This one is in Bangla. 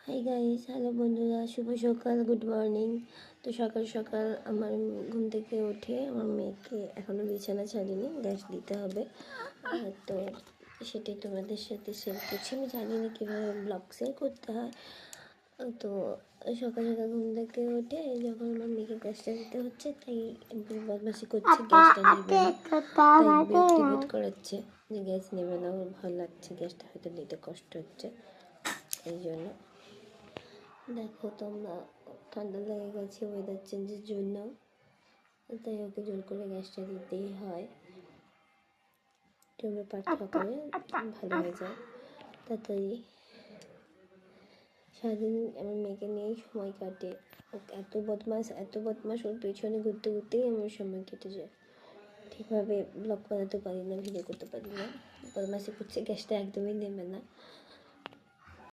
হাই গাইস, হ্যালো বন্ধুরা, শুভ সকাল, গুড মর্নিং। তো সকাল সকাল আমার ঘুম থেকে উঠে আমার মেয়েকে এখনও বিছানা ছাড়িনি, গ্যাস দিতে হবে। তো সেটাই তোমাদের সাথে শেয়ার করছি। আমি জানি না কীভাবে ব্লগ শেয়ার করতে হয়। তো সকাল সকাল ঘুম থেকে উঠে যখন আমার মেয়েকে গ্যাসটা দিতে হচ্ছে, তাই একদম বদমাশি করছে, গ্যাসটা নেবে না, তাই বিরক্তিবোধ করাচ্ছে যে গ্যাস নেবে না, ওর ভালো লাগছে, গ্যাসটা হয়তো নিতে কষ্ট হচ্ছে, এই জন্য। দেখো তোমরা, ঠান্ডা লেগে গেছে ওয়েদার চেঞ্জের জন্য, তাই ওকে জোর করে গ্যাসটা দিতেই হয়। টিউবের পাট খাওয়া ভালো হয়ে যায় তাড়াতাড়ি। সারাদিন আমার মেয়েকে নিয়েই সময় কাটে। ও এত বদমাস, ওর পেছনে ঘুরতে ঘুরতেই আমার সময় কেটে যায়। ঠিকভাবে ব্লগ বানাতে পারি না, ভিডিও করতে পারি না, বদমাশি করছে, গ্যাসটা একদমই নেবে না।